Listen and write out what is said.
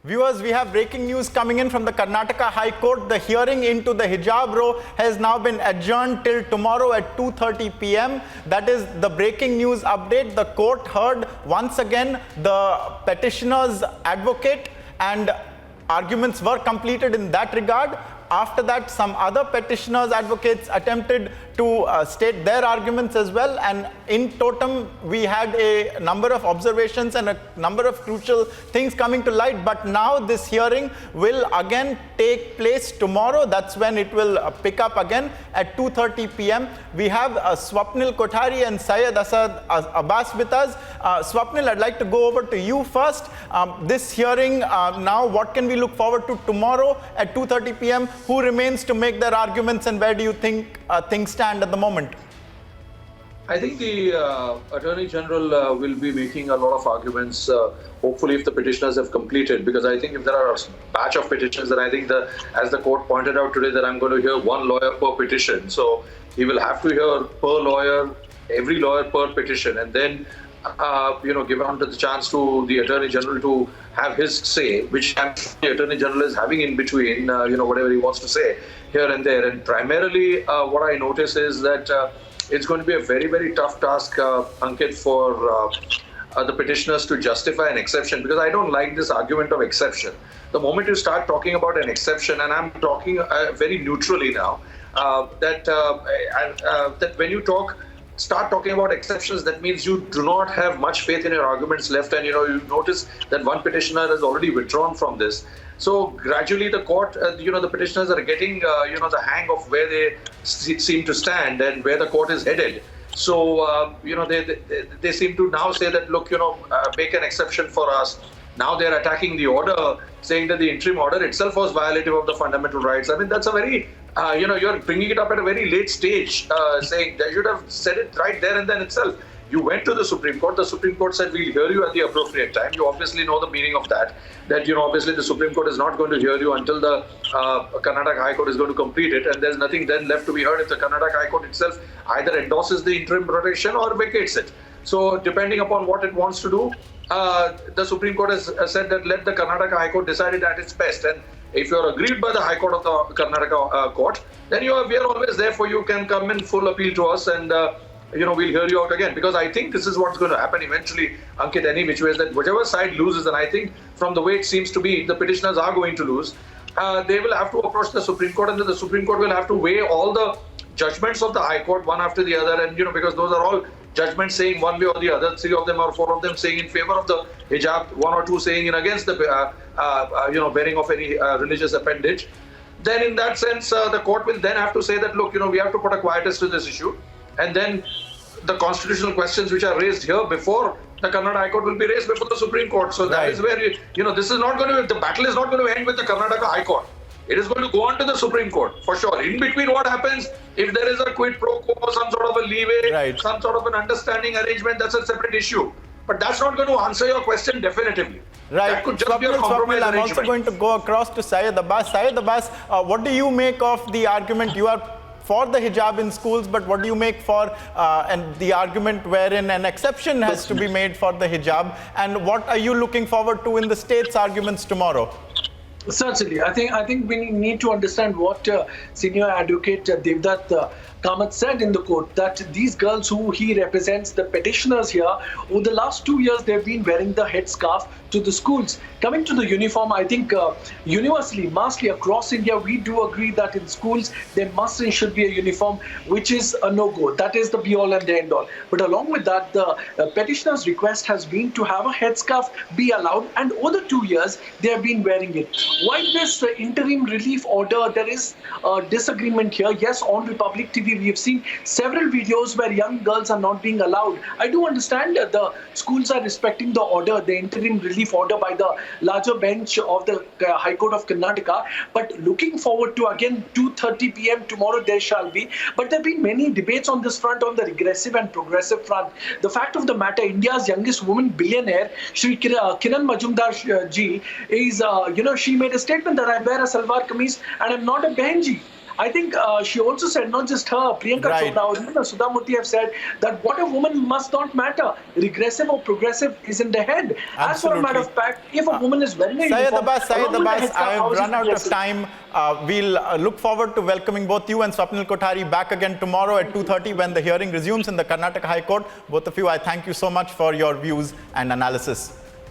Viewers, we have breaking news coming in from the Karnataka High Court. The hearing into the hijab row has now been adjourned till tomorrow at 2:30 p.m. That is the breaking news update. The court heard once again the petitioner's advocate and arguments were completed in that regard. After that, some other petitioners' advocates attempted to state their arguments as well, and in totem we had a number of observations and a number of crucial things coming to light. But now this hearing will again take place tomorrow. That's when it will pick up again at 2:30 p.m. We have Swapnil Kothari and Syed Asad Abbas with us. Swapnil, I'd like to go over to you first. This hearing now, what can we look forward to tomorrow at 2:30 p.m.? Who remains to make their arguments, and where do you think things stand at the moment? I think the Attorney General will be making a lot of arguments, hopefully if the petitioners have completed, because I think if there are a batch of petitions, then I think as the court pointed out today, that I'm going to hear one lawyer per petition. So he will have to hear per lawyer, every lawyer per petition, and then give on to the chance to the Attorney General to have his say, which the Attorney General is having in between, whatever he wants to say here and there. And primarily what I notice is that it's going to be a very, very tough task, Ankit, for the petitioners to justify an exception, because I don't like this argument of exception. The moment you start talking about an exception, and I'm talking very neutrally now, that when you start talking about exceptions, that means you do not have much faith in your arguments left, and you notice that one petitioner has already withdrawn from this. So gradually the court, the petitioners are getting the hang of where they seem to stand and where the court is headed. So they seem to now say that, look, make an exception for us. Now they're attacking the order, saying that the interim order itself was violative of the fundamental rights. I mean, that's a very, you're bringing it up at a very late stage, saying they should have said it right there and then itself. You went to the Supreme Court. The Supreme Court said, we'll hear you at the appropriate time. You obviously know the meaning of that, obviously the Supreme Court is not going to hear you until the Karnataka High Court is going to complete it. And there's nothing then left to be heard if the Karnataka High Court itself either endorses the interim protection or vacates it. So depending upon what it wants to do, the Supreme Court has said that let the Karnataka High Court decide it at its best. And if you're aggrieved by the High Court of the Karnataka Court, then we are always there for you. You can come in full appeal to us, and we'll hear you out again. Because I think this is what's going to happen eventually, Ankit, any which way, is that whichever side loses, and I think from the way it seems to be, the petitioners are going to lose, they will have to approach the Supreme Court, and then the Supreme Court will have to weigh all the judgments of the High Court one after the other, and because those are all judgments saying one way or the other, 3 of them or 4 of them saying in favor of the hijab, 1 or 2 saying in against the wearing of any religious appendage. Then in that sense, the court will then have to say that, look, we have to put a quietus to this issue, and then the constitutional questions which are raised here before the Karnataka High Court will be raised before the Supreme Court. So that is where this is not going to, the battle is not going to end with the Karnataka High Court. It is going to go on to the Supreme Court, for sure. In between, what happens, if there is a quid pro quo, some sort of a leeway, some sort of an understanding arrangement, that's a separate issue. But that's not going to answer your question definitively. Right. That could just be a compromise I'm arrangement. also going to go across to Syed Abbas. Syed Abbas, what do you make of the argument? You are for the hijab in schools, but what do you make for and the argument wherein an exception has to be made for the hijab? And what are you looking forward to in the state's arguments tomorrow? Certainly. I think we need to understand what senior advocate Devdutt Kamath said in the court, that these girls who he represents, the petitioners here, over the last 2 years, they've been wearing the headscarf to the schools. Coming to the uniform, I think universally, massively across India, we do agree that in schools, there must and should be a uniform, which is a no-go. That is the be-all and the end-all. But along with that, the petitioner's request has been to have a headscarf be allowed, and over the 2 years, they have been wearing it. While this interim relief order, there is a disagreement here. Yes, on Republic TV, we have seen several videos where young girls are not being allowed. I do understand that the schools are respecting the order, the interim relief order by the larger bench of the High Court of Karnataka. But looking forward to, again, 2:30 p.m. tomorrow, there shall be. But there have been many debates on this front, on the regressive and progressive front. The fact of the matter, India's youngest woman billionaire, Shri Kiran Majumdar ji, is, she made a statement that I wear a salwar kameez and I'm not a behenji. I think she also said, not just her, Priyanka Right. Chopra or even Sudha Murthy have said that what a woman must not matter. Regressive or progressive is in the head. As for a matter of fact, if a woman is wearing a Syed uniform, Abbas, how I've is it run out of progressive? time. We'll look forward to welcoming both you and Swapnil Kothari back again tomorrow at 2:30 when the hearing resumes in the Karnataka High Court. Both of you, I thank you so much for your views and analysis.